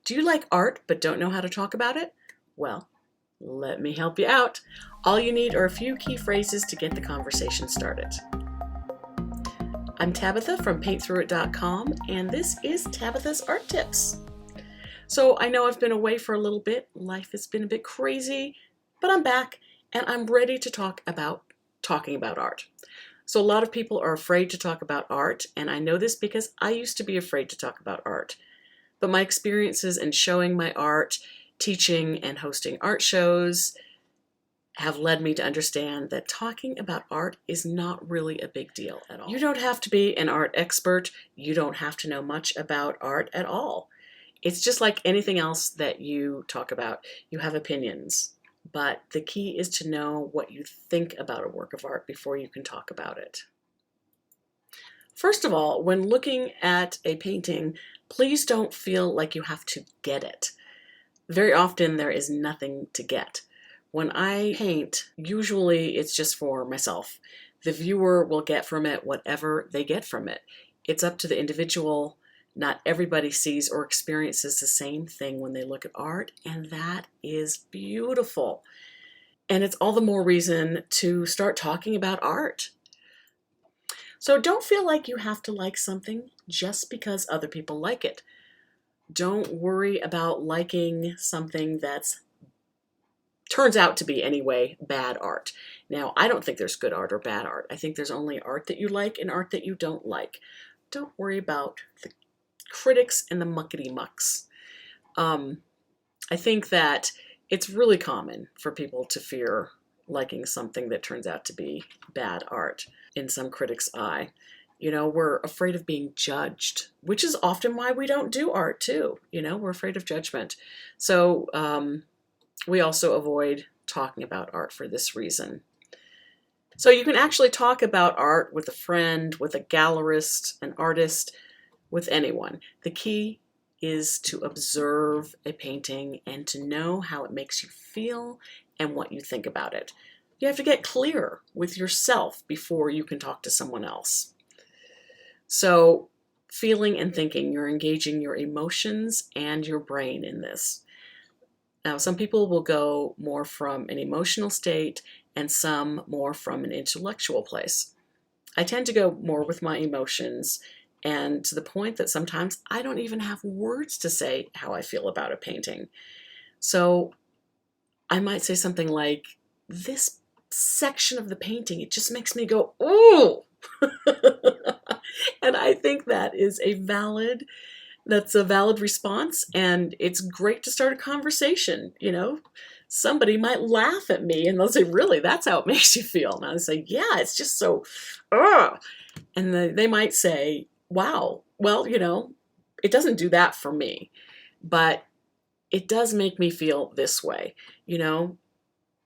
Do you like art but don't know how to talk about it? Well, let me help you out. All you need are a few key phrases to get the conversation started. I'm Tabitha from paintthroughit.com, and this is Tabitha's Art Tips. So I know I've been away for a little bit. Life has been a bit crazy, but I'm back and I'm ready to talk about talking about art. So a lot of people are afraid to talk about art, and I know this because I used to be afraid to talk about art. But my experiences in showing my art, teaching and hosting art shows have led me to understand that talking about art is not really a big deal at all. You don't have to be an art expert. You don't have to know much about art at all. It's just like anything else that you talk about. You have opinions, but the key is to know what you think about a work of art before you can talk about it. First of all, when looking at a painting, please don't feel like you have to get it. Very often there is nothing to get. When I paint, usually it's just for myself. The viewer will get from it whatever they get from it. It's up to the individual. Not everybody sees or experiences the same thing when they look at art, and that is beautiful. And it's all the more reason to start talking about art. So don't feel like you have to like something just because other people like it. Don't worry about liking something that's turns out to be anyway bad art. Now, I don't think there's good art or bad art. I think there's only art that you like and art that you don't like. Don't worry about the critics and the muckety mucks. I think that it's really common for people to fear liking something that turns out to be bad art in some critic's eye. You know, we're afraid of being judged, which is often why we don't do art too. You know, we're afraid of judgment. So we also avoid talking about art for this reason. So you can actually talk about art with a friend, with a gallerist, an artist, with anyone. The key is to observe a painting and to know how it makes you feel and what you think about it. You have to get clear with yourself before you can talk to someone else. So feeling and thinking, you're engaging your emotions and your brain in this. Now, some people will go more from an emotional state and some more from an intellectual place. I tend to go more with my emotions, and to the point that sometimes I don't even have words to say how I feel about a painting. So I might say something like, this section of the painting, it just makes me go, oh! And I think that's a valid response, and it's great to start a conversation. You know, somebody might laugh at me and they'll say, really, that's how it makes you feel? And I say, yeah, it's just so, ugh. And they might say, wow, well, you know, it doesn't do that for me, but it does make me feel this way, you know?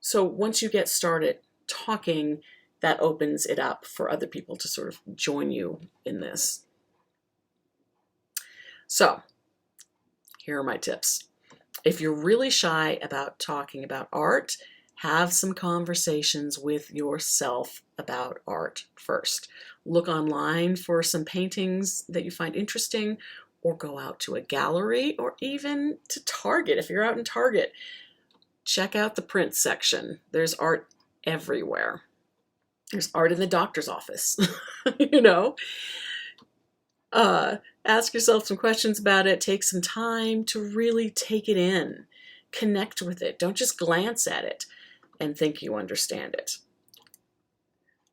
So once you get started talking, that opens it up for other people to sort of join you in this. So here are my tips. If you're really shy about talking about art, have some conversations with yourself about art first. Look online for some paintings that you find interesting, or go out to a gallery, or even to Target. If you're out in Target, check out the print section. There's art everywhere. There's art in the doctor's office, you know. Ask yourself some questions about it. Take some time to really take it in. Connect with it. Don't just glance at it and think you understand it.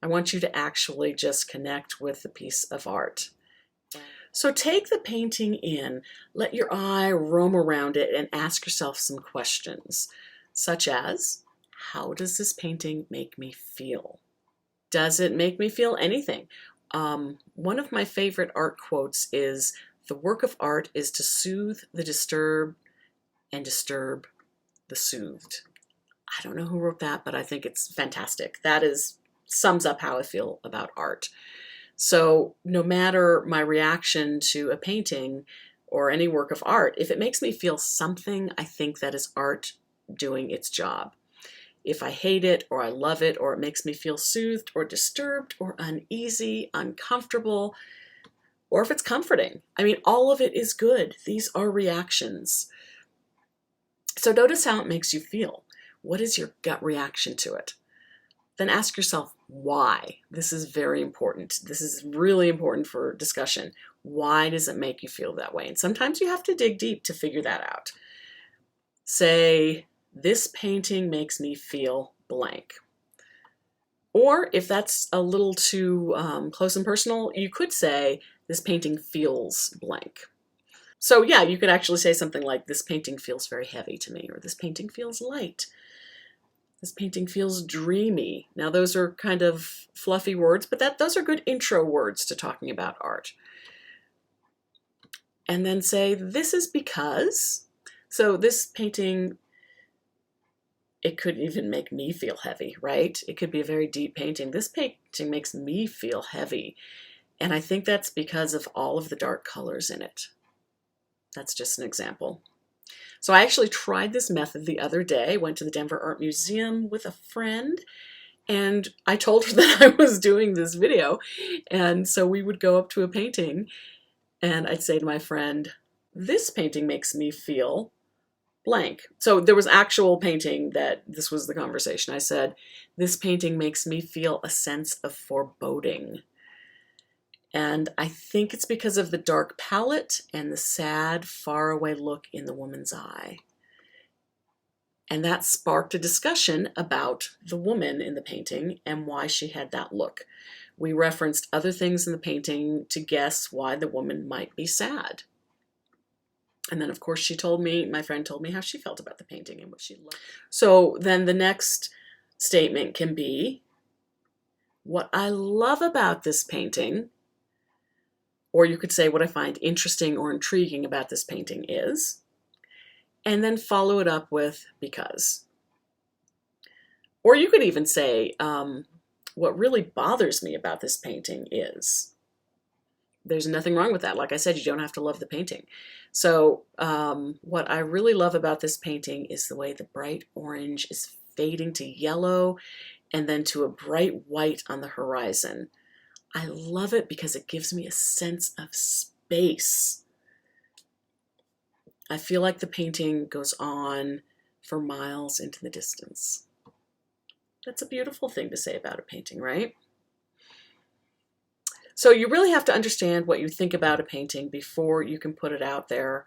I want you to actually just connect with the piece of art. So take the painting in, let your eye roam around it, and ask yourself some questions, such as, how does this painting make me feel? Does it make me feel anything? One of my favorite art quotes is, the work of art is to soothe the disturbed and disturb the soothed. I don't know who wrote that, but I think it's fantastic. That sums up how I feel about art. So no matter my reaction to a painting or any work of art, if it makes me feel something, I think that is art doing its job. If I hate it or I love it, or it makes me feel soothed or disturbed or uneasy, uncomfortable, or if it's comforting. I mean, all of it is good. These are reactions. So notice how it makes you feel. What is your gut reaction to it? Then ask yourself why. This is very important. This is really important for discussion. Why does it make you feel that way? And sometimes you have to dig deep to figure that out. Say, this painting makes me feel blank. Or if that's a little too close and personal, you could say, this painting feels blank. So yeah, you could actually say something like, this painting feels very heavy to me, or this painting feels light. This painting feels dreamy. Now those are kind of fluffy words, but those are good intro words to talking about art. And then say, this is because. So this painting, it could even make me feel heavy, right? It could be a very deep painting. This painting makes me feel heavy. And I think that's because of all of the dark colors in it. That's just an example. So I actually tried this method the other day. Went to the Denver Art Museum with a friend, and I told her that I was doing this video. And so we would go up to a painting, and I'd say to my friend, this painting makes me feel blank. So there was actual painting that this was the conversation. I said, this painting makes me feel a sense of foreboding. And I think it's because of the dark palette and the sad, faraway look in the woman's eye. And that sparked a discussion about the woman in the painting and why she had that look. We referenced other things in the painting to guess why the woman might be sad. And then, of course, my friend told me how she felt about the painting and what she loved. So then the next statement can be, what I love about this painting. Or you could say, what I find interesting or intriguing about this painting is, and then follow it up with because. Or you could even say, what really bothers me about this painting is. There's nothing wrong with that. Like I said, you don't have to love the painting. So what I really love about this painting is the way the bright orange is fading to yellow and then to a bright white on the horizon. I love it because it gives me a sense of space. I feel like the painting goes on for miles into the distance. That's a beautiful thing to say about a painting, right? So you really have to understand what you think about a painting before you can put it out there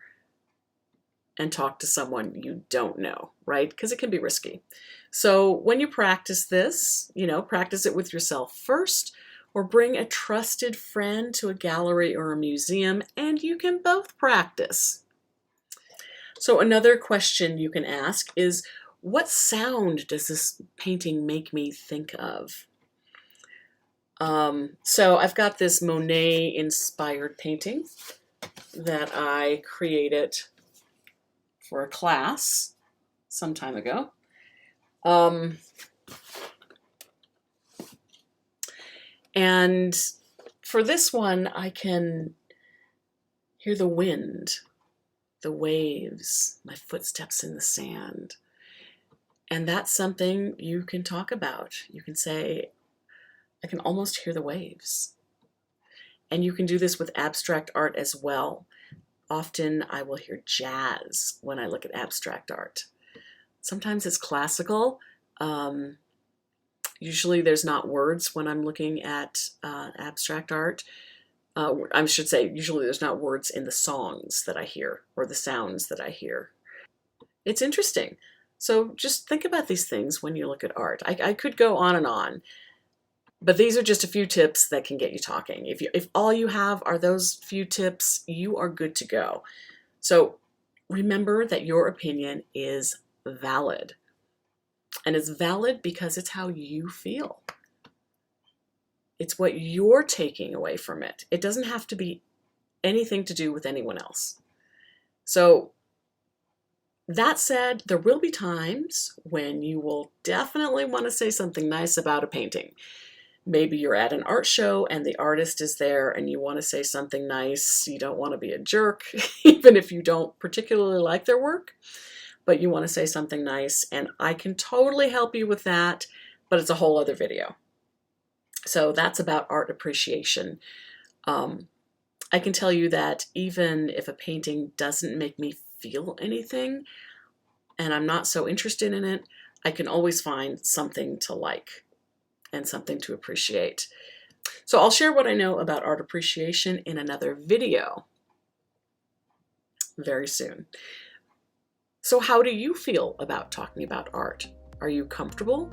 and talk to someone you don't know, right? Because it can be risky. So when you practice this, practice it with yourself first, or bring a trusted friend to a gallery or a museum, and you can both practice. So another question you can ask is, what sound does this painting make me think of? So I've got this Monet-inspired painting that I created for a class some time ago. And for this one, I can hear the wind, the waves, my footsteps in the sand. And that's something you can talk about. You can say, I can almost hear the waves. And you can do this with abstract art as well. Often I will hear jazz when I look at abstract art. Sometimes it's classical. Usually there's not words when I'm looking at abstract art. I should say, usually there's not words in the songs that I hear or the sounds that I hear. It's interesting. So just think about these things when you look at art. I could go on and on, but these are just a few tips that can get you talking. If all you have are those few tips, you are good to go. So remember that your opinion is valid. And it's valid because it's how you feel. It's what you're taking away from it. It doesn't have to be anything to do with anyone else. So that said, there will be times when you will definitely want to say something nice about a painting. Maybe you're at an art show and the artist is there and you want to say something nice. You don't want to be a jerk, even if you don't particularly like their work, but you want to say something nice. And I can totally help you with that, but it's a whole other video. So that's about art appreciation. I can tell you that even if a painting doesn't make me feel anything and I'm not so interested in it, I can always find something to like and something to appreciate. So I'll share what I know about art appreciation in another video very soon. So how do you feel about talking about art? Are you comfortable?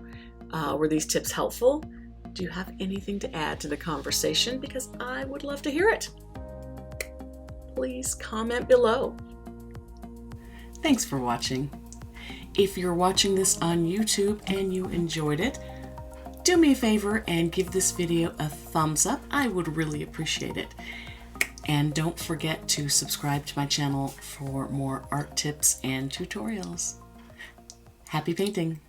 Were these tips helpful? Do you have anything to add to the conversation? Because I would love to hear it. Please comment below. Thanks for watching. If you're watching this on YouTube and you enjoyed it, do me a favor and give this video a thumbs up. I would really appreciate it. And don't forget to subscribe to my channel for more art tips and tutorials. Happy painting!